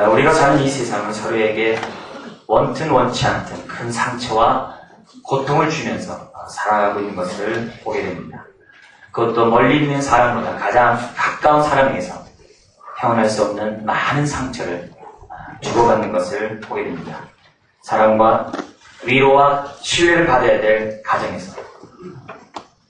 우리가 사는 이 세상은 서로에게 원튼 원치 않든 큰 상처와 고통을 주면서 살아가고 있는 것을 보게 됩니다. 그것도 멀리 있는 사람보다 가장 가까운 사람에게서 형언할 수 없는 많은 상처를 주고받는 것을 보게 됩니다. 사랑과 위로와 신뢰를 받아야 될 가정에서,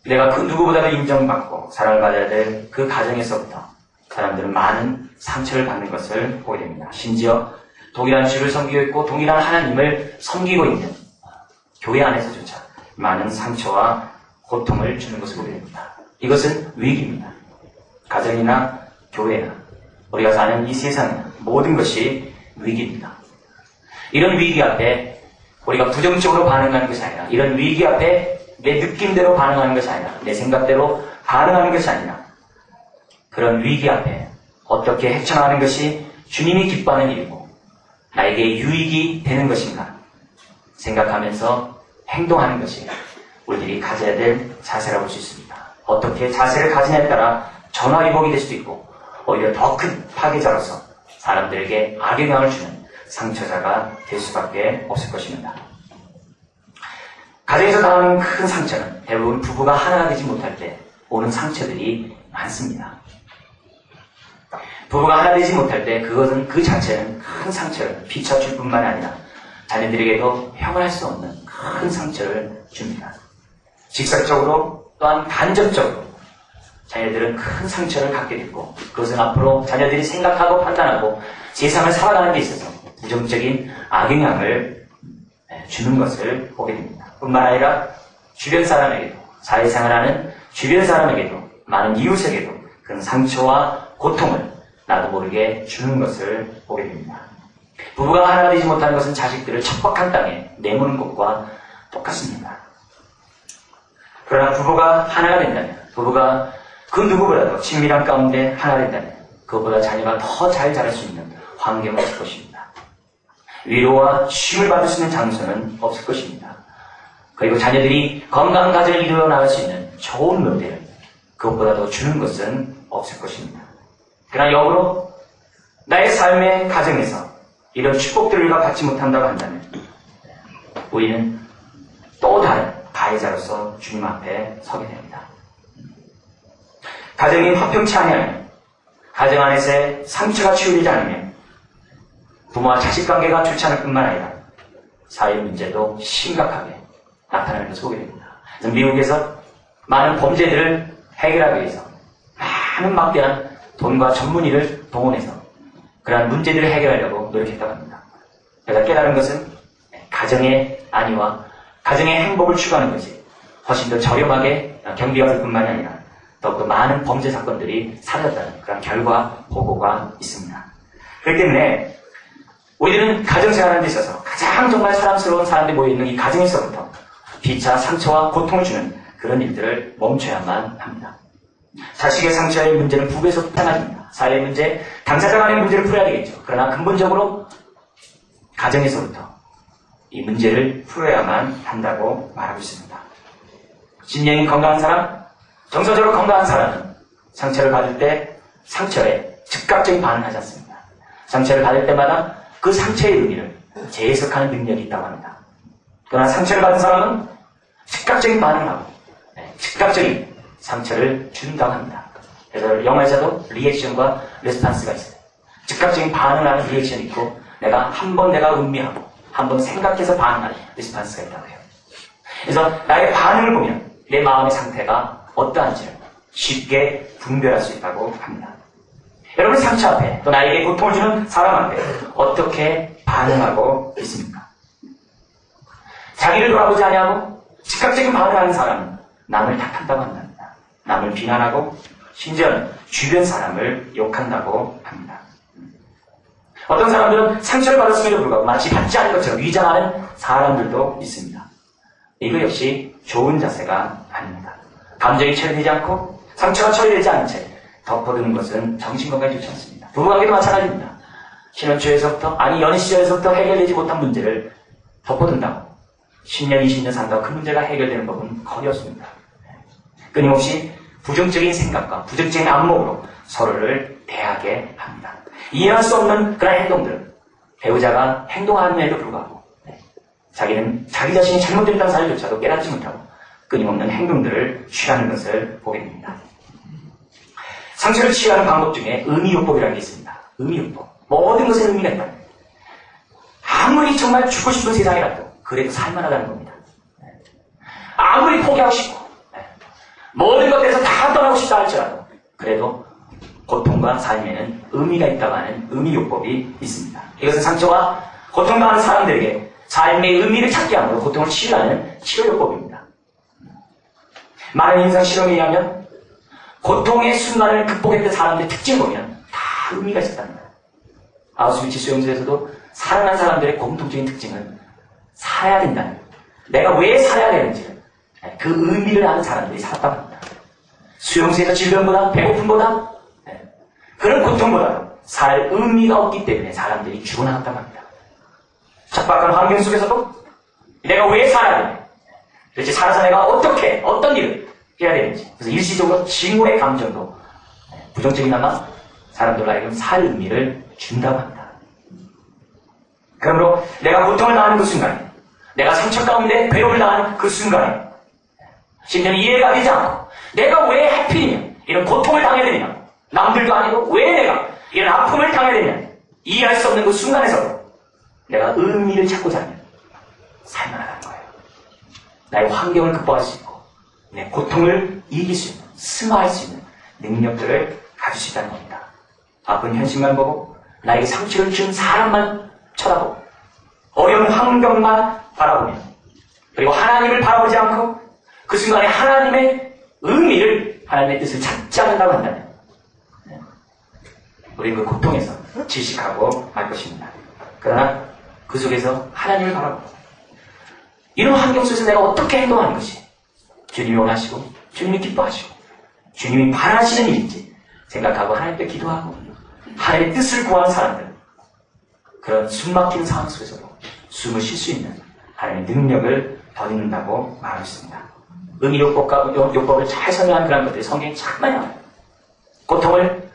내가 그 누구보다도 인정받고 사랑받아야 될 그 가정에서부터 사람들은 많은 상처를 받는 것을 보게 됩니다. 심지어 동일한 주를 섬기고 있고 동일한 하나님을 섬기고 있는 교회 안에서조차 많은 상처와 고통을 주는 것을 보게 됩니다. 이것은 위기입니다. 가정이나 교회나 우리가 사는 이 세상이나 모든 것이 위기입니다. 이런 위기 앞에 우리가 부정적으로 반응하는 것이 아니라, 이런 위기 앞에 내 느낌대로 반응하는 것이 아니라, 내 생각대로 반응하는 것이 아니라, 그런 위기 앞에 어떻게 헤쳐나가는 것이 주님이 기뻐하는 일이고 나에게 유익이 되는 것인가 생각하면서 행동하는 것이 우리들이 가져야 될 자세라고 볼 수 있습니다. 어떻게 자세를 가지냐에 따라 전화위복이 될 수도 있고 오히려 더 큰 파괴자로서 사람들에게 악영향을 주는 상처자가 될 수밖에 없을 것입니다. 가정에서 당하는 큰 상처는 대부분 부부가 하나가 되지 못할 때 오는 상처들이 많습니다. 부부가 하나 되지 못할 때 그것은 그 자체는 큰 상처를 피쳐줄 뿐만 아니라 자녀들에게도 형언할 수 없는 큰 상처를 줍니다. 직접적으로 또한 간접적으로 자녀들은 큰 상처를 갖게 됐고, 그것은 앞으로 자녀들이 생각하고 판단하고 세상을 살아가는 데 있어서 부정적인 악영향을 주는 것을 보게 됩니다. 뿐만 아니라 주변 사람에게도, 사회생활하는 주변 사람에게도, 많은 이웃에게도 큰 상처와 고통을 나도 모르게 주는 것을 보게 됩니다. 부부가 하나가 되지 못하는 것은 자식들을 척박한 땅에 내모는 것과 똑같습니다. 그러나 부부가 하나가 된다면, 부부가 그 누구보다도 친밀한 가운데 하나가 된다면 그것보다 자녀가 더 잘 자랄 수 있는 환경은 없을 것입니다. 위로와 쉼을 받을 수 있는 장소는 없을 것입니다. 그리고 자녀들이 건강한 가정을 이루어 나갈 수 있는 좋은 모델을 그것보다도 주는 것은 없을 것입니다. 그러나 역으로 나의 삶의 가정에서 이런 축복들을 우리가 받지 못한다고 한다면 우리는 또 다른 가해자로서 주님 앞에 서게 됩니다. 가정이 화평치 아니하면, 가정 안에서의 상처가 치유되지 않으면 부모와 자식 관계가 좋지 않을 뿐만 아니라 사회 문제도 심각하게 나타나는 것을 보게 됩니다. 그래서 미국에서 많은 범죄들을 해결하기 위해서 많은 막대한 돈과 전문의를 동원해서 그러한 문제들을 해결하려고 노력했다고 합니다. 제가 깨달은 것은 가정의 안위와 가정의 행복을 추구하는 것이 훨씬 더 저렴하게 경비가 될 뿐만 아니라 더욱더 많은 범죄 사건들이 사라졌다는 그런 결과 보고가 있습니다. 그렇기 때문에 우리들은 가정생활하는 데 있어서 가장 정말 사랑스러운 사람들이 모여있는 이 가정에서부터 피차 상처와 고통을 주는 그런 일들을 멈춰야만 합니다. 자식의 상처의 문제는 부부에서 태어납니다. 사회의 문제, 당사자 간의 문제를 풀어야 되겠죠. 그러나 근본적으로 가정에서부터 이 문제를 풀어야만 한다고 말하고 있습니다. 심령이 건강한 사람, 정서적으로 건강한 사람은 상처를 받을 때 상처에 즉각적인 반응을 하지 않습니다. 상처를 받을 때마다 그 상처의 의미를 재해석하는 능력이 있다고 합니다. 그러나 상처를 받은 사람은 즉각적인 반응을 하고 즉각적인 상처를 준다고 합니다. 그래서 영화에서도 리액션과 레스판스가 있어요. 즉각적인 반응을 하는 리액션이 있고 한번 내가 음미하고 한번 생각해서 반응하는 레스판스가 있다고 해요. 그래서 나의 반응을 보면 내 마음의 상태가 어떠한지를 쉽게 분별할 수 있다고 합니다. 여러분, 상처 앞에 또 나에게 고통을 주는 사람 앞에 어떻게 반응하고 있습니까? 자기를 돌아보지 아니하고 즉각적인 반응하는 사람은 남을 탓한다고 한답니다. 남을 비난하고 심지어는 주변 사람을 욕한다고 합니다. 어떤 사람들은 상처를 받았음에도 불구하고 마치 받지 않은 것처럼 위장하는 사람들도 있습니다. 이거 역시 좋은 자세가 아닙니다. 감정이 처리되지 않고 상처가 처리되지 않은 채 덮어두는 것은 정신건강에 좋지 않습니다. 부부관계도 마찬가지입니다. 신혼 초에서부터, 연애 시절에서부터 해결되지 못한 문제를 덮어둔다고 10년, 20년 산다고 그 문제가 해결되는 법은 거의 없습니다. 끊임없이 부정적인 생각과 부정적인 안목으로 서로를 대하게 합니다. 이해할 수 없는 그런 행동들, 배우자가 행동함에도 불구하고 자기는 자기 자신이 잘못됐다는 사실조차도 깨닫지 못하고 끊임없는 행동들을 취하는 것을 보게 됩니다. 상처를 치유하는 방법 중에 의미요법이라는 게 있습니다. 의미요법. 모든 것에 의미가 있다. 아무리 정말 죽고 싶은 세상이라도 그래도 살만하다는 겁니다. 아무리 포기하고 싶고 모든 것들에서 다 떠나고 싶다 할지라도 그래도 고통과 삶에는 의미가 있다고 하는 의미요법이 있습니다. 이것은 상처와 고통당하는 사람들에게 삶의 의미를 찾게 함으로 고통을 치유하는 치료요법입니다. 많은 인상 실험에 의하면 고통의 순간을 극복했던 사람들의 특징을 보면 다 의미가 있었다는 거예요. 아우슈비츠 수용소에서도 살아난 사람들의 공통적인 특징은 살아야 된다는 거예요. 내가 왜 살아야 되는지를 그 의미를 아는 사람들이 살았다고 합니다. 수용소에서 질병보다 배고픔보다 그런 고통보다 살 의미가 없기 때문에 사람들이 죽어나갔다고 합니다. 척박한 환경 속에서도 내가 왜 살아야 되는지, 도대체 살아서 내가 어떻게, 어떤 일을 해야 되는지, 그래서 일시적으로 징후의 감정도 부정적이나마 사람들에게 살 의미를 준다고 합니다. 그러므로 내가 고통을 당하는 그 순간에, 내가 상처 가운데 괴로움을 당하는 그 순간에, 심지어는 이해가 되지 않고 내가 왜 하필이면 이런 고통을 당해야 되느냐, 남들도 아니고 왜 내가 이런 아픔을 당해야 되느냐, 이해할 수 없는 그 순간에서도 내가 의미를 찾고 살면 살만하다는 거예요. 나의 환경을 극복할 수 있고 내 고통을 이길 수 있는, 승화할 수 있는 능력들을 가질 수 있다는 겁니다. 아픈 현실만 보고 나에게 상처를 준 사람만 쳐다보고 어려운 환경만 바라보며 그리고 하나님을 바라보지 않고 그 순간에 하나님의 의미를, 하나님의 뜻을 찾지 않는다고 한다면 우리는 그 고통에서 질식하고 말 것입니다. 그러나 그 속에서 하나님을 바라보고 이런 환경 속에서 내가 어떻게 행동하는 것이 주님이 원하시고 주님이 기뻐하시고 주님이 바라시는 일인지 생각하고 하나님께 기도하고 하나님의 뜻을 구하는 사람들, 그런 숨막히는 상황 속에서도 숨을 쉴 수 있는 하나님의 능력을 덧입는다고 말하고 있습니다. 의미요법과 요법을 잘 설명한 그런 것들이 성경에 참 많이 나와요. 고통을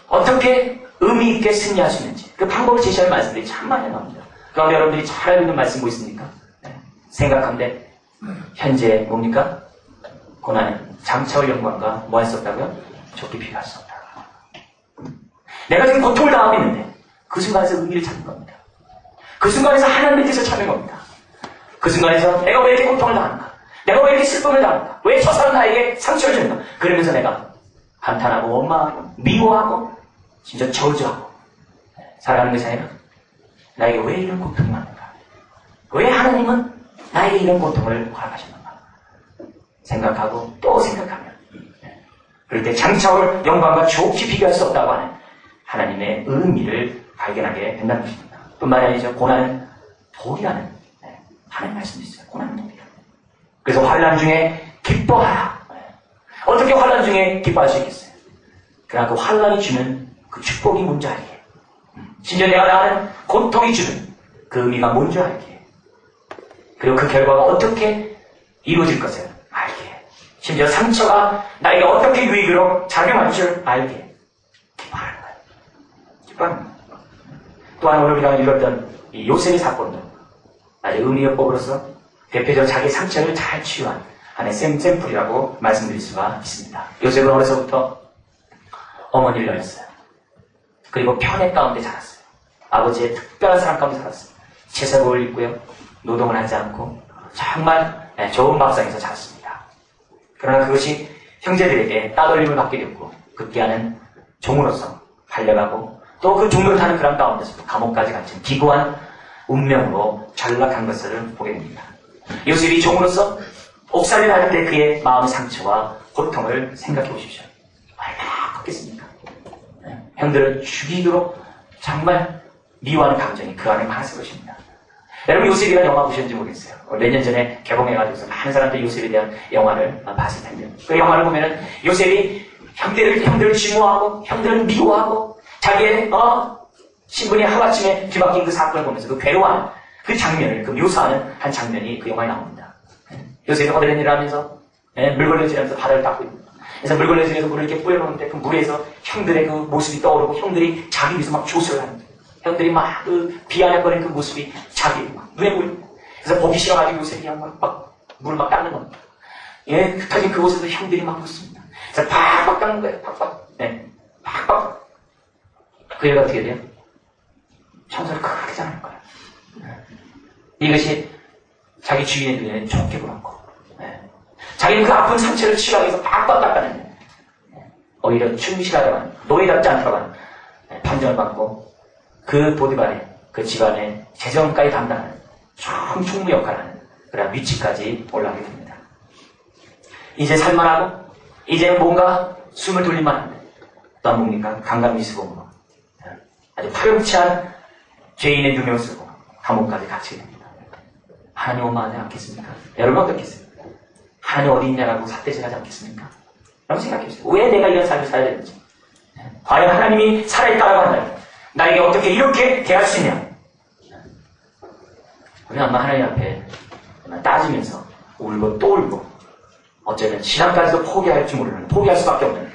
어떻게 의미 있게 승리할 수 있는지 그 방법을 제시하는 말씀들이 참 많이 나옵니다. 그런데 여러분들이 잘 알고 있는 말씀 뭐 있습니까? 생각한데 현재 뭡니까? 고난은 장차의 영광과 뭐 할 수 없다고요? 좋게 비교할 수 없다. 내가 지금 고통을 당하고 있는데 그 순간에서 의미를 찾는 겁니다. 그 순간에서 하나님의 뜻을 찾는 겁니다. 그 순간에서 내가 왜 이렇게 고통을 당하는가? 내가 왜 이렇게 슬픔을 당하는가? 왜 저 사람 나에게 상처를 주는가? 그러면서 내가 한탄하고 원망하고 미워하고 진짜 저주하고 살아가는 것이 아니라 나에게 왜 이런 고통이 왔는가? 왜 하나님은 나에게 이런 고통을 허락하셨는가? 생각하고 또 생각하면 그럴 때 장차올 영광과 좋게 비교할 수 없다고 하는 하나님의 의미를 발견하게 된다는 것입니다. 뿐만 아니죠. 고난은 복이라는 하나님 말씀도 있어요. 고난은 복이라. 그래서 환난 중에 기뻐하라. 어떻게 환난 중에 기뻐할 수 있겠어요? 그러나 그 환난이 주는 그 축복이 뭔지 알게. 심지어 내가 나가는 고통이 주는 그 의미가 뭔지 알게. 그리고 그 결과가 어떻게 이루어질 것을 알게. 심지어 상처가 나에게 어떻게 유익으로 작용할 줄 알게. 기뻐하는 거예요. 기뻐하는 거예요. 또한 오늘 우리가 읽었던 이 요셉의 사건도 아주 의미요법으로서 대표적으로 자기 상처를 잘 치유한 하나의 샘플이라고 말씀드릴 수가 있습니다. 요셉은 어려서부터 어머니를 열었어요. 그리고 편의 가운데 자랐어요. 아버지의 특별한 사랑 가운데 살았어요. 채색옷을 입고요. 노동을 하지 않고 정말 좋은 밥상에서 자랐습니다. 그러나 그것이 형제들에게 따돌림을 받게 되었고 급기야는 종으로서 팔려가고 또 그 종로를 타는 그런 가운데서도 감옥까지 갇힌 기구한 운명으로 전락한 것을 보게 됩니다. 요셉이 종으로서 옥살이를 할 때 그의 마음의 상처와 고통을 생각해 보십시오. 얼마나 컸겠습니까? 형들을 죽이도록 정말 미워하는 감정이 그 안에 많았을 것입니다. 여러분 요셉이라는 영화 보셨는지 모르겠어요. 몇 년 전에 개봉해가지고 많은 사람들이 요셉에 대한 영화를 봤을 텐데요. 그 영화를 보면은 요셉이 형들을 증오하고 형들을 미워하고 자기의 신분이 하루아침에 뒤바뀐 그 사건을 보면서 그 괴로워하는 그 장면을 그 묘사하는 한 장면이 그 영화에 나옵니다. 요셉이 거대한 일을 하면서 물건을 지나면서 바다를 닦고 있고 그래서 물걸레 중에서 물을 이렇게 뿌려놓는데 그 물에서 형들의 그 모습이 떠오르고 형들이 자기 위해서 막 조수를 하는데 형들이 막 그 비아냥거리는 그 모습이 자기 막 눈에 보입니다. 그래서 보기 싫어가지고 요셉이 막 물을 막 닦는 겁니다. 예, 흩어진 그곳에서 형들이 막 웃습니다. 그래서 팍팍 닦는 거예요. 팍팍. 네. 팍팍. 그 애가 어떻게 돼요? 청소를 크게 잘하는 거예요. 이것이 자기 주인의 눈에는 좋게 보았고, 자기는 그 아픈 상처를 치료하기 위해서 팍팍 닦아내는, 오히려 충실하다만, 노예답지 않다만, 판정을 받고, 그 보디발의, 그 집안의 재정까지 담당하는, 충무 역할을 하는, 그런 위치까지 올라가게 됩니다. 이제 살만하고, 이제는 뭔가 숨을 돌릴만 한데, 또한 뭡니까? 강간미수범으로. 아주 파렴치한 죄인의 누명 쓰고, 감옥까지 갇히게 됩니다. 하나님 원망하지 않겠습니까? 여러분 어떻겠어요? 하나님 어디 있냐라고 삿대질하지 않겠습니까? 라고 생각해보세요. 왜 내가 이런 삶을 살아야 되는지. 과연 하나님이 살아있다라고 한다면 나에게 어떻게 이렇게 대할 수 있냐? 우리는 아마 하나님 앞에 따지면서 울고 또 울고 어쩌면 신앙까지도 포기할지 모르는, 포기할 수밖에 없는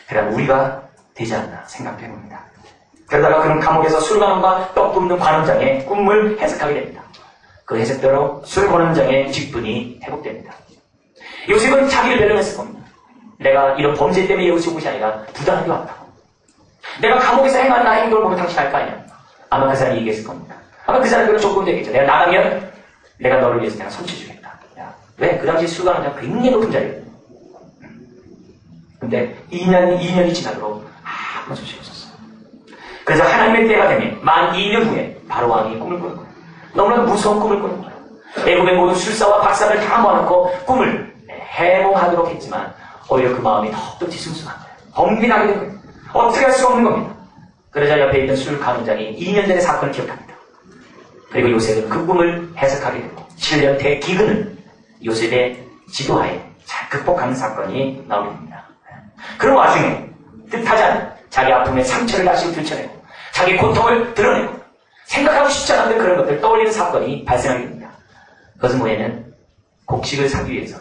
그런 우리가 되지 않나 생각해봅니다. 그러다가 그는 감옥에서 술관원과 떡 굽는 관원장의 꿈을 해석하게 됩니다. 그 해석대로 술관원장의 직분이 회복됩니다. 요셉은 자기를 변론했을 겁니다. 내가 이런 범죄 때문에 요셉 옷이 아니라 부당하게 왔다고. 내가 감옥에서 행한 나의 행동을 보면 당신 알 거 아니야. 아마 그 사람이 얘기했을 겁니다. 아마 그 사람이 그런 조건도 있겠죠. 내가 나가면 내가 너를 위해서 내가 손치 주겠다. 야, 왜? 그 당시 술관원장 굉장히 높은 자리였거든요. 근데 2년이 지나도록 아무런 소식이 없었어요. 그래서 하나님의 때가 되면 만 2년 후에 바로 왕이 꿈을 꾸는 거예요. 너무나 무서운 꿈을 꾸는 거예요. 애굽의 모든 술사와 박사를 다 모아놓고 꿈을 해몽하도록 했지만 오히려 그 마음이 더욱더 뒤숭숭한 거예요. 범민하게 된 거예요. 어떻게 할 수가 없는 겁니다. 그러자 옆에 있던 술 간원장이 2년 전의 사건을 기억합니다. 그리고 요셉은 그 꿈을 해석하게 되고 7년 대기근을 요셉의 지도하에 잘 극복하는 사건이 나오게 됩니다. 그런 와중에 뜻하지 않은 자기 아픔의 상처를 다시 들춰내고 자기 고통을 드러내고 생각하고 싶지 않았던 그런 것들을 떠올리는 사건이 발생하게 됩니다. 그것은 뭐냐면 곡식을 사기 위해서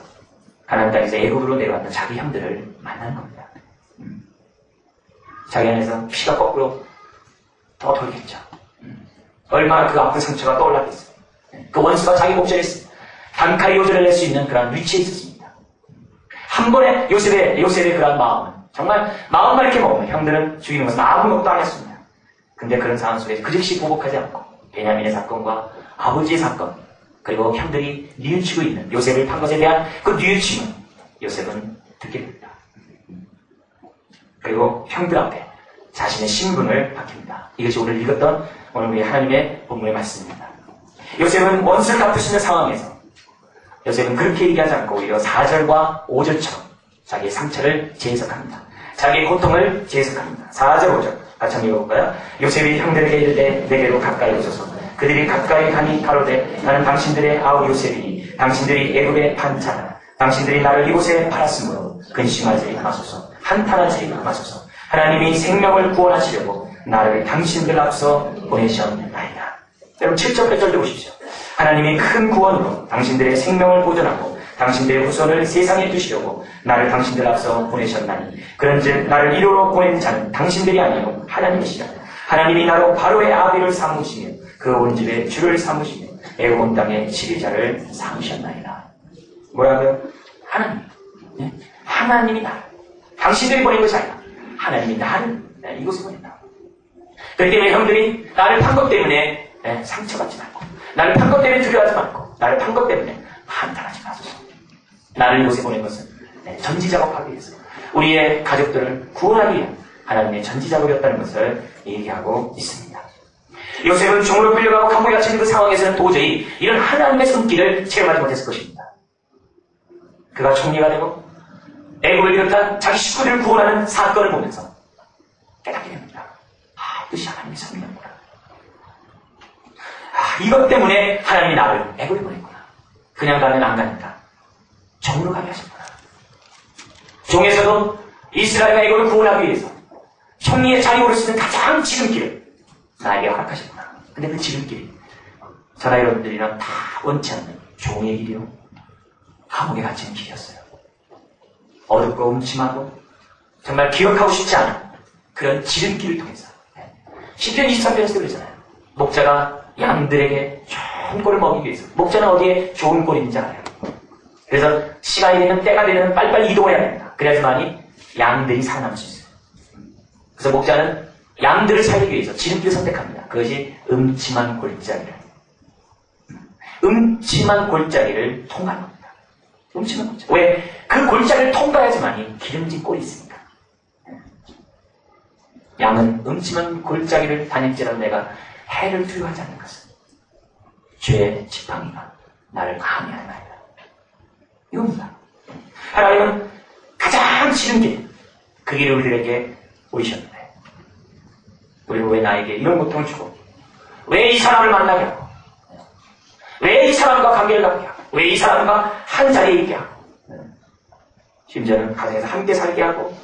가나안 땅에서 애굽으로 내려왔던 자기 형들을 만나는 겁니다. 자기 안에서 피가 거꾸로 더 돌겠죠. 얼마나 그 아픈 상처가 떠올랐겠어요. 그 원수가 자기 목전에 있습니다. 단칼에 요절을 낼 수 있는 그런 위치에 있었습니다. 한 번에 요셉의 그런 마음은 정말 마음만 이렇게 먹으면 형들은 죽이는 것은 아무것도 안 했습니다. 근데 그런 상황 속에서 그 즉시 보복하지 않고 베냐민의 사건과 아버지의 사건 그리고 형들이 뉘우치고 있는 요셉을 판 것에 대한 그 뉘우침을 요셉은 듣게 됩니다. 그리고 형들 앞에 자신의 신분을 밝힙니다. 이것이 오늘 읽었던 오늘 우리 하나님의 본문의 말씀입니다. 요셉은 원수를 갚을 수 있는 상황에서 요셉은 그렇게 얘기하지 않고 오히려 4절과 5절처럼 자기의 상처를 재해석합니다. 자기의 고통을 재해석합니다. 4절 5절 같이 한번 읽어볼까요? 요셉이 형들에게 이르되 내게로 가까이 오소서. 그들이 가까이 가니 가로되 나는 당신들의 아우 요셉이니 당신들이 애굽의 반차라. 당신들이 나를 이곳에 팔았으므로 근심하지 마소서. 한탄하지 마소서. 하나님이 생명을 구원하시려고 나를 당신들 앞서 보내셨나이다. 여러분 7절 8절도 보십시오. 하나님이 큰 구원으로 당신들의 생명을 보존하고 당신들의 후손을 세상에 두시려고 나를 당신들 앞서 보내셨나니 그런즉 나를 이로로 보낸 자는 당신들이 아니요 하나님이시라. 하나님이 나로 바로의 아비를 삼으시며 그 온 집의 주를 삼으시며 애굽 온 땅의 지휘자를 삼으셨나이다. 뭐라고요? 하나님. 네? 하나님이 나를 당신들이 보낸 것이 아니라 하나님이 나를 이곳에 보낸다. 그렇기 때문에 형들이 나를 판 것 때문에 상처받지 말고 나를 판 것 때문에 두려워하지 말고 나를 판 것 때문에 한탄하지 마소서. 나를 이곳에 보낸 것은 전지작업하기 위해서 우리의 가족들을 구원하기 위한 하나님의 전지작업이었다는 것을 얘기하고 있습니다. 요셉은 종으로 끌려가고 감옥에 갇힌 그 상황에서는 도저히 이런 하나님의 손길을 체험하지 못했을 것입니다. 그가 총리가 되고 애굽을 비롯한 자기 식구들을 구원하는 사건을 보면서 깨닫게 됩니다. 이것이 하나님의 섭리였구나. 이것 때문에 하나님이 나를 애굽에 보냈구나. 그냥 가면 안 가니까 종으로 가게 하셨구나. 종에서도 이스라엘과 애굽을 구원하기 위해서 총리의 자리에 오를 수 있는 가장 지름길을 나에게 허락하셨구나. 근데 그 지름길이 저나 여러분들이랑 다 원치 않는 종의 길이요 감옥에 갇히는 길이었어요. 어둡고 음침하고 정말 기억하고 싶지 않은 그런 지름길을 통해서 시편 23편에서 그러잖아요. 목자가 양들에게 좋은 꼴을 먹이기 위해서 목자는 어디에 좋은 꼴이 있는지 알아요. 그래서 시간이 되면 때가 되면 빨리빨리 이동해야 됩니다. 그래야지만이 양들이 살아남을 수 있어요. 그래서 목자는 양들을 살리기 위해서 지름길을 선택합니다. 그것이 음침한 골짜기를 통과하는 겁니다. 음침한 골짜기. 왜? 그 골짜기를 통과해야지만이 기름진 꼴이 있으니까. 양은 음침한 골짜기를 다닐지라도 내가 해를 두려워하지 않는 것은 죄의 지팡이가 나를 강해하나이다. 이겁니다. 하나님은 가장 지름길, 그 길을 우리들에게 보이셨는데 우리는 왜 나에게 이런 고통을 주고 왜 이 사람을 만나게 하고 왜 이 사람과 관계를 갖게 하고 왜 이 사람과 한 자리에 있게 하고 심지어는 가정에서 함께 살게 하고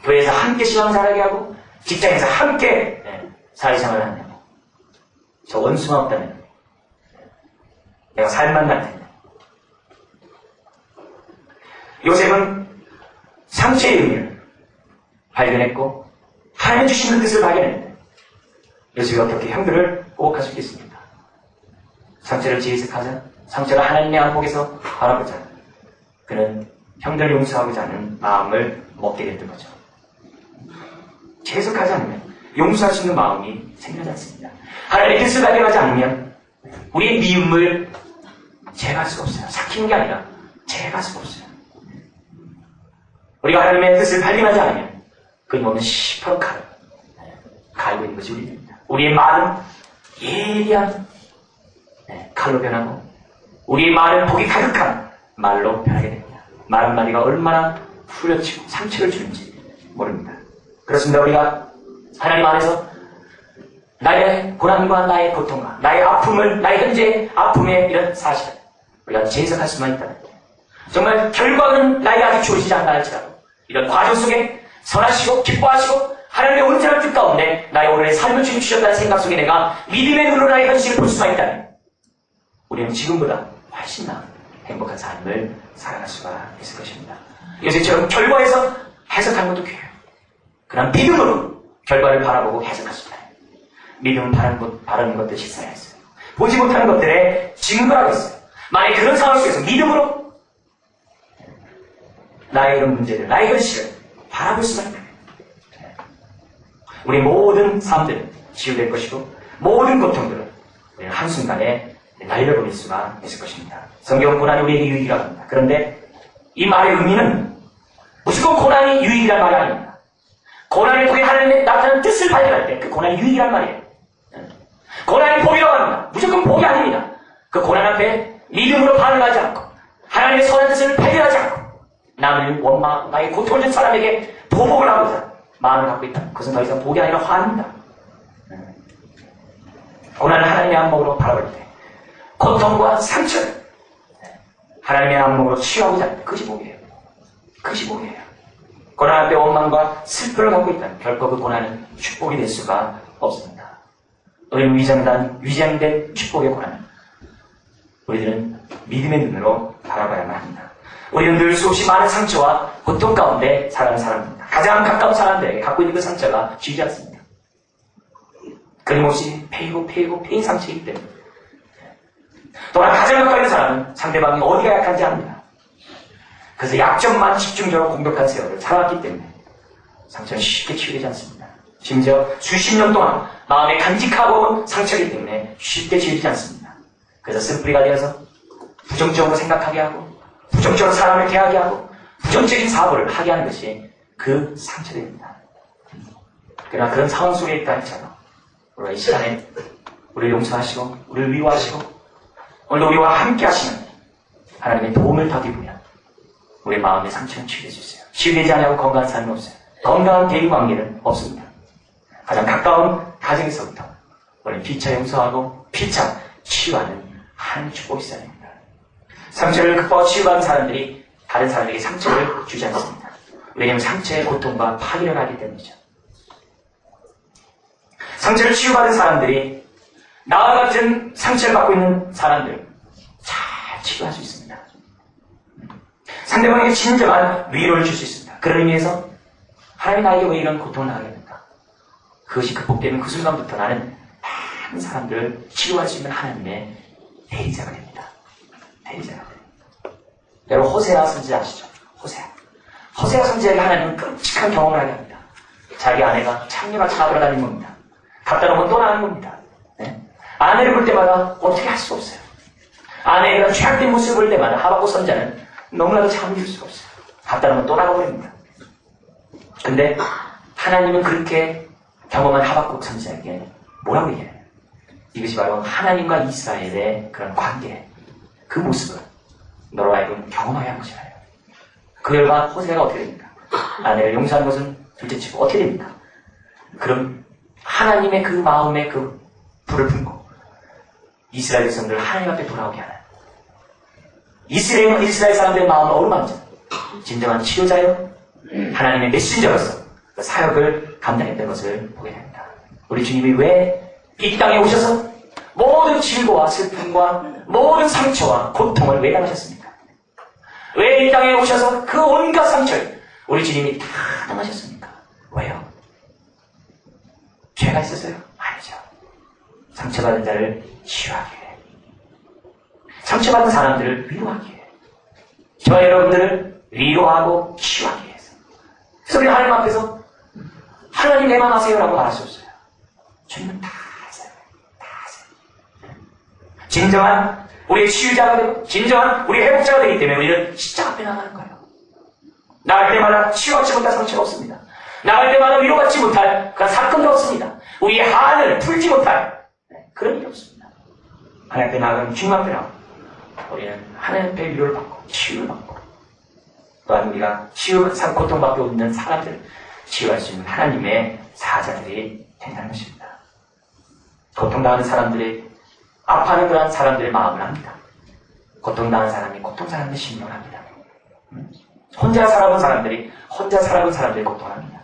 교회에서 함께 신앙생활하게 하고 직장에서 함께 사회생활을 하냐고. 저 원수만 없다면 내가 살만 날 텐데. 요셉은 상처의 의미를 발견했고 하나님 주시는 뜻을 발견했는데 요셉이 어떻게 형들을 보복할 수 있겠습니까? 상처를 재해석하자 상처를 하나님의 안목에서 바라보자 그는 형들을 용서하고자 하는 마음을 먹게 됐던 거죠. 재해석하지 않으면 용서할 수 있는 마음이 생겨나지 않습니다. 하나님의 뜻을 발견하지 않으면 우리의 미움을 제거할 수가 없어요. 삭히는 게 아니라 제거할 수가 없어요. 우리가 하나님의 뜻을 발견하지 않으면 그의 몸은 시퍼런 칼을 갈고 있는 것이 우리입니다. 우리의 말은 예리한 칼로 변하고 우리의 말은 복이 가득한 말로 변하게 됩니다. 말 한마디가 얼마나 후려치고 상처를 주는지 모릅니다. 그렇습니다. 우리가 하나님 안에서 나의 고난과 나의 고통과 나의 아픔을 나의 현재의 아픔의 이런 사실을 우리가 재해석할 수만 있다면 정말 결과는 나에게 아직 주어지지 않나 할지라도 이런 과정 속에 선하시고 기뻐하시고 하나님의 온전한 뜻 가운데 나의 오늘의 삶을 주셨다는 생각 속에 내가 믿음의 눈으로 나의 현실을 볼 수만 있다면 우리는 지금보다 훨씬 나은 행복한 삶을 살아갈 수가 있을 것입니다. 요새처럼 결과에서 해석하는 것도 귀해요. 그러나 믿음으로 결과를 바라보고 해석하십니다. 믿음은 바라는 것들 실상했어요. 보지 못하는 것들에 증거를 하고 있어요. 만약 그런 상황 속에서 믿음으로 나의 이런 문제들, 나의 현실을 바라볼 수만 있다. 우리 모든 삶들은 치유될 것이고 모든 고통들은 우리는 한순간에 날려버릴 수가 있을 것입니다. 성경은 고난이 우리에게 유익이라고 합니다. 그런데 이 말의 의미는 무조건 고난이 유익이라는 말이 아닙니다. 고난을 통해 하나님의 나타나는 뜻을 발견할 때 그 고난이 유익이란 말이에요. 고난이 복이라고 합니다. 무조건 복이 아닙니다. 그 고난 앞에 믿음으로 반응하지 않고 하나님의 선한 뜻을 발견하지 않고 남을 원망하고 나의 고통을 준 사람에게 보복을 하고자 마음을 갖고 있다. 그것은 더 이상 복이 아니라 화입니다. 고난을 하나님의 안목으로 바라볼 때 고통과 상처를 하나님의 안목으로 치유하고자 할 때 그것이 복이에요. 그것이 복이에요. 고난 앞에 원망과 슬픔을 갖고 있다면 결코 그 고난은 축복이 될 수가 없습니다. 우리는 위장된 축복의 고난을 우리들은 믿음의 눈으로 바라봐야만 합니다. 우리는 늘 수없이 많은 상처와 고통 가운데 살아가는 사람입니다. 가장 가까운 사람들에게 갖고 있는 그 상처가 지지 않습니다. 끊임없이 패인 상처이기 때문에 또한 가장 가까이 있는 사람은 상대방이 어디가 약한지 압니다. 그래서 약점만 집중적으로 공격한 세월을 살아왔기 때문에 상처는 쉽게 치유되지 않습니다. 심지어 수십 년 동안 마음에 간직하고 온 상처이기 때문에 쉽게 치유되지 않습니다. 그래서 쓴뿌리가 되어서 부정적으로 생각하게 하고 부정적으로 사람을 대하게 하고 부정적인 사고를 하게 하는 것이 그 상처들입니다. 그러나 그런 상황 속에 있다 할지라도 우리가 이 시간에 우리를 용서하시고 우리를 위로하시고 오늘도 우리와 함께 하시는 하나님의 도움을 더 입으면 우리 마음의 상처는 치유될 수 있어요. 치유되지 않고 건강한 삶은 없어요. 건강한 대인관계는 없습니다. 가장 가까운 가정에서부터 우리는 피차 용서하고 피차 치유하는 하나님의 축복이 있어야 됩니다. 상처를 극복하고 치유받은 사람들이 다른 사람에게 상처를 주지 않습니다. 왜냐하면 상처의 고통과 파괴를 하기 때문이죠. 상처를 치유받은 사람들이 나와 같은 상처를 받고 있는 사람들 잘 치유할 수 있습니다. 상대방에게 진정한 위로를 줄 수 있습니다. 그런 의미에서 하나님이 나에게 왜 이런 고통을 당하게 합니까? 그것이 극복되는 그 순간부터 나는 많은 사람들을 치유할 수 있는 하나님의 대리자가 됩니다. 대리자가 됩니다. 여러분 호세아 선지 아시죠? 호세아 선지에게 하나님은 끔찍한 경험을 하게 합니다. 자기 아내가 창녀같이 나돌아다니는 겁니다. 갔다 놓으면 또 나가는 겁니다. 네? 아내를 볼 때마다 어떻게 할 수가 없어요. 아내의 그런 죄악된 모습을 볼 때마다 하박국 선지자는 너무나도 참을 수가 없어요. 갔다 놓으면 또 나가버립니다. 근데 하나님은 그렇게 경험한 하박국 선지자에게 뭐라고 얘기해요? 이것이 바로 하나님과 이스라엘의 그런 관계, 그 모습을 너로 하여금 경험하게 한 것이라요. 그 결과 호세아가 어떻게 됩니까? 아내를 용서한 것은 둘째치고 어떻게 됩니까? 그럼 하나님의 그 마음에 그 불을 품고 이스라엘 백성들을 하나님 앞에 돌아오게 하는 이스라엘 사람들의 마음을 어루만져 진정한 치유자요 하나님의 메신저로서 그 사역을 감당했던 것을 보게 됩니다. 우리 주님이 왜 이 땅에 오셔서 모든 질고와 슬픔과 모든 상처와 고통을 왜 당하셨습니까? 왜 이 땅에 오셔서 그 온갖 상처를 우리 주님이 다 당하셨습니까? 왜요? 죄가 있었어요? 아니죠. 상처받은 자를 치유하기 위해, 상처받은 사람들을 위로하기 위해, 저와 여러분들을 위로하고 치유하기 위해서. 그래서 우리 하나님 앞에서 하나님 내만 하세요라고 말할 수 없어요. 주님은 다 하세요. 다 하세요. 진정한 우리의 치유자가 되고 진정한 우리의 회복자가 되기 때문에 우리는 십자가 앞에 나가는 거예요. 나갈 때마다 치유받지 못할 상처가 없습니다. 나갈 때마다 위로받지 못할 그런 사건도 없습니다. 우리의 한을 풀지 못할 그런 일이 없습니다. 하나님 앞에 나가면 주님 앞에 나가고 우리는 하나님 앞에 위로를 받고 치유를 받고 또한 우리가 고통받고 있는 사람들을 치유할 수 있는 하나님의 사자들이 된다는 것입니다. 고통당하는 사람들이 아파하는 그러한 사람들의 마음을 합니다. 고통당한 사람이 고통사람의 심령을 합니다. 혼자 살아본 사람들이 고통을 합니다.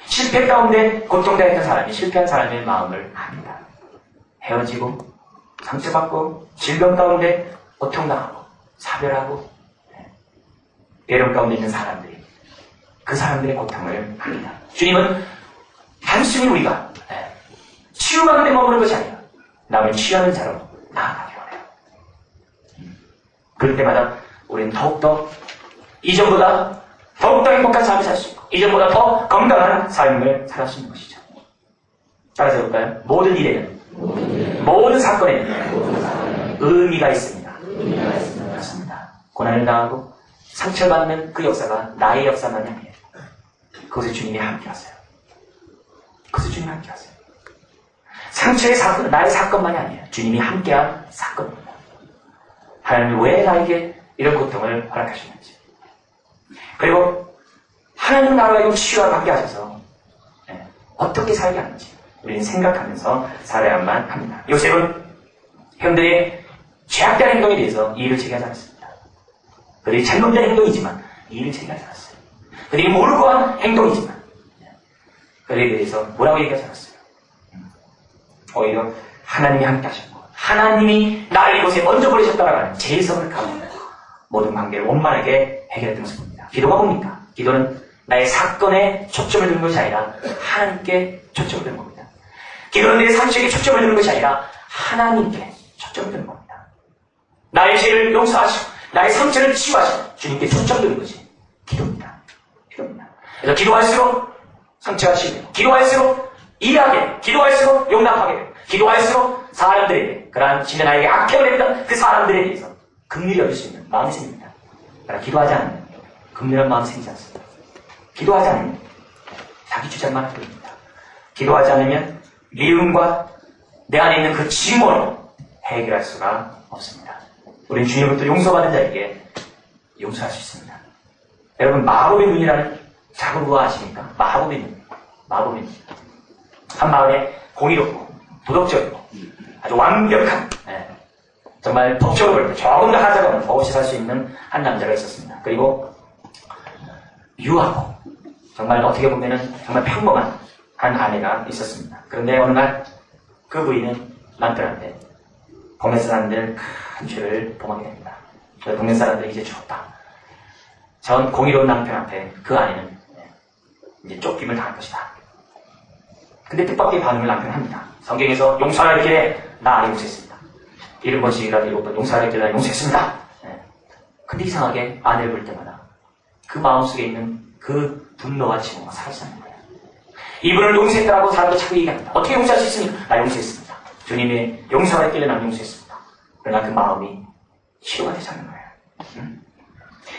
실패 가운데 고통당했던 사람이 실패한 사람의 마음을 합니다. 헤어지고 상처받고 질병 가운데 고통당하고 사별하고 외로움 가운데 있는 사람들이 그 사람들의 고통을 합니다. 주님은 단순히 우리가 치유받는 데 머무는 것이 아니라 남을 치유하는 자로 나아가기 원해요. 그럴 때마다 우리는 더욱더 이전보다 더욱더 행복한 삶을 살 수 있고 이전보다 더 건강한 삶을 살 수 있는 것이죠. 따라서 해볼까요? 모든 일에는 모든 사건에는 의미가 있습니다. 그렇습니다. 고난을 당하고 상처받는 그 역사가 나의 역사만이 아니에요. 그것에 주님이 함께 하세요. 그것에 주님이 함께 하세요. 상처의 사건, 나의 사건만이 아니에요. 주님이 함께한 사건입니다. 하나님이 왜 나에게 이런 고통을 허락하셨는지. 그리고 하나님은 나로 하여금 치유와 함께 하셔서 어떻게 살게 하는지 우리는 생각하면서 살아야만 합니다. 요셉은 형들의 죄악된 행동에 대해서 이의를 제기하지 않았습니다. 그들이 잘못된 행동이지만 이의를 제기하지 않았어요. 그들이 모르고 한 행동이지만 그들에 대해서 뭐라고 얘기하지 않았어요. 오히려 하나님이 함께 하셨고 하나님이 나를 이곳에 먼저 보내셨다라고 하는 제의성을 가지고 모든 관계를 원만하게 해결했던 것을 봅니다. 기도가 뭡니까? 기도는 나의 사건에 초점을 두는 것이 아니라 하나님께 초점을 두는 겁니다. 기도는 내 상처에게 초점을 두는 것이 아니라 하나님께 초점을 두는 겁니다. 나의 죄를 용서하시고 나의 상처를 치유하시고 주님께 초점 두는 것이 기도입니다. 기도입니다. 그래서 기도할수록 상처가 치유되고 기도할수록 이해하게 기도할수록 용납하게 되고 기도할수록 사람들에게 그러한 진짜 나에게 악행을 했던 그 사람들에 대해서 긍휼히 여길 수 있는 마음이 생깁니다. 그러나 기도하지 않으면 긍휼한 마음이 생기지 않습니다. 기도하지 않으면 자기 주장만 하게 됩니다. 기도하지 않으면 미움과 내 안에 있는 그 증오로 해결할 수가 없습니다. 우리는 주님으로부터 용서받은 자에게 용서할 수 있습니다. 여러분 마법의 눈이라는 작은 우화 아십니까? 마법의 눈. 마법의 눈. 한 마을에 공의롭고 도덕적이고 아주 완벽한 정말 법적으로 볼 때 조금 더 하자가 없는 없이 살 수 있는 한 남자가 있었습니다. 그리고 유하고 정말 어떻게 보면은 정말 평범한 한 아내가 있었습니다. 그런데 어느 날 그 부인은 남편한테 범해서 남들 큰 죄를 범하게 됩니다. 동네 사람들이 이제 죽었다. 전 공의로운 남편 앞에 그 아내는 이제 쫓김을 당할 것이다. 근데 뜻밖의 반응을 남편 합니다. 성경에서 용서하라 했길래 나 용서했습니다. 7번씩이라도 7번 용서하라 했길래 용서했습니다. 근데 이상하게 아내를 볼 때마다 그 마음속에 있는 그 분노와 증오가 사라지지 않는 거예요. 이분을 용서했다라고 사람도 자꾸 얘기합니다. 어떻게 용서할 수 있습니까? 나 용서했습니다. 주님이 용서하라 했길래 난 용서했습니다. 그러나 그 마음이 치료가 되지 않는 거예요.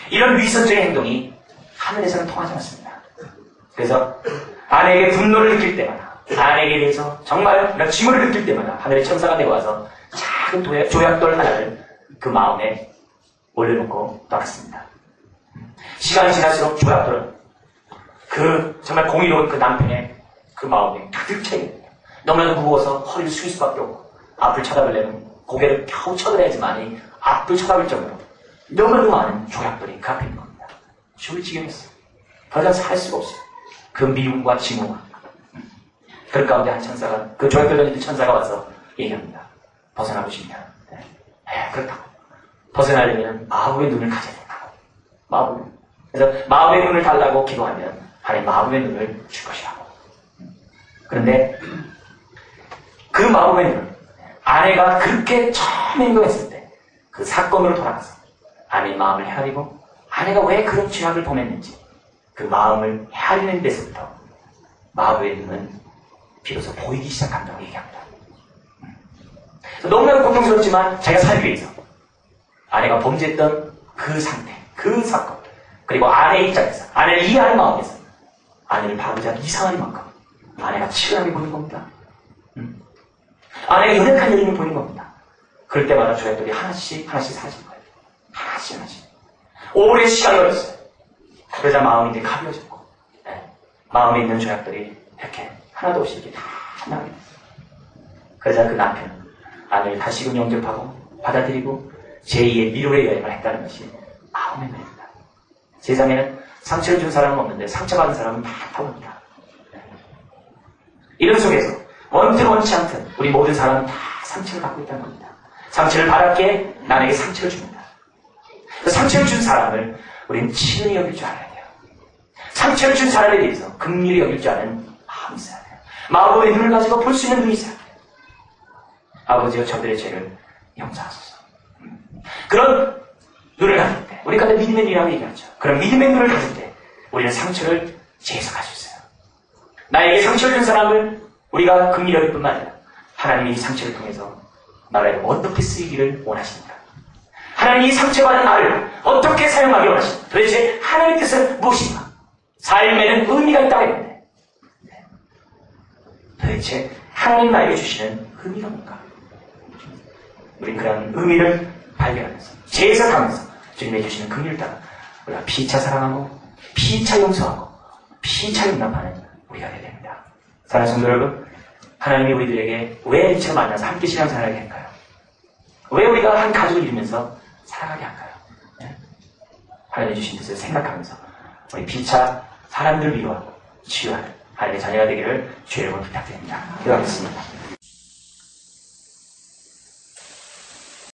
이런 위선적인 행동이 하늘에서는 통하지 않습니다. 그래서 아내에게 분노를 느낄 때마다, 아내에게 대해서 정말 증오를 느낄 때마다 하늘의 천사가 내려와서 작은 조약돌 하나를 그 마음에 올려놓고 떠났습니다. 시간이 지날수록 조약돌은 그 정말 공의로운 그 남편의 그 마음에 가득 차게 됩니다. 너무나도 무거워서 허리를 숙일 수밖에 없고 앞을 쳐다보려면 고개를 겨우 쳐들어야지만이 앞을 쳐다볼 정도로 너무나도 많은 조약돌이 그 앞에 있는 겁니다. 죽을 지경했어요. 더 이상 살 수가 없어요. 그 미움과 증오가. 그 가운데 한 천사가, 그 조약돌 던진 천사가 와서 얘기합니다. 벗어나고 싶냐? 네. 그렇다고. 벗어나려면 마법의 눈을 가져야 된다고. 마법의 눈. 그래서 마법의 눈을 달라고 기도하면 하나님 마법의 눈을 줄 것이라고. 그런데 그 마법의 눈을 아내가 그렇게 처음 행동했을 때 그 사건으로 돌아가서 아내의 마음을 헤아리고 아내가 왜 그런 죄악을 범했는지 그 마음을 헤아리는 데서부터 마법의 눈은 비로소 보이기 시작한다고 얘기합니다. 너무나도 고통스럽지만 자기가 살기 위해서 아내가 범죄했던 그 상태, 그 사건, 그리고 아내의 입장에서 아내를 이해하는 마음에서 아내를 바꾸지 않는 이상한 만큼 아내가 치열하게 보는 겁니다. 아내가 연약한 여인을 보는 겁니다. 그럴 때마다 조약돌이 하나씩 사라진 거예요. 하나씩. 오랜 시간이 걸렸어요. 그러자 마음이 이제 가벼워졌고, 마음에 있는 조약돌이 이렇게 하나도 없이 이렇게 다 나가게 됐어요. 그러자 그 남편은 아내를 다시금 영접하고 받아들이고 제2의 미로의 여행을 했다는 것이 마음의 문제입니다. 세상에는 상처를 준 사람은 없는데 상처받은 사람은 많다고 합니다. 이런 속에서 원든 원치 않든 우리 모든 사람은 다 상처를 갖고 있다는 겁니다. 상처를 받았기에 남에게 상처를 줍니다. 그 상처를 준 사람을 우리는 친히 여길 줄 알아야 돼요. 상처를 준 사람에 대해서 긍휼히 여길 줄 아는 마음이 있어야 돼요. 마법의 눈을 가지고 볼 수 있는 눈이 있어야 돼요. 아버지여 저들의 죄를 용서하소서. 그런 눈을 가질 때, 우리 가운데 믿음의 눈이라고 얘기하죠. 그런 믿음의 눈을 가질 때 우리는 상처를 재해석할 수 있어요. 나에게 상처를 준 사람을 우리가 긍휼히 여길 뿐만 아니라 하나님이 이 상처를 통해서 나를 어떻게 쓰이기를 원하십니까? 하나님이 상처받은 나를 어떻게 사용하기 원하십니까? 도대체 하나님의 뜻은 무엇인가? 삶에는 의미가 있다고 했는데 도대체 하나님 나에게 주시는 의미가 뭔가? 우린 그런 의미를 발견하면서 재해석하면서 주님이 주시는 긍휼을 따라 우리가 피차 사랑하고 피차 용서하고 피차 용납하는 우리가 되어야 됩니다. 사랑하는 성도 여러분, 하나님이 우리들에게 왜 이처럼 만나서 함께 신앙생활을 하게 할까요? 왜 우리가 한 가족을 이루면서 살아가게 할까요? 하나님이 주신 뜻을 생각하면서 우리 피차 사람들 위로하고 치유하는 하나님의 자녀가 되기를 주의 이름으로 부탁드립니다. 기도하겠습니다.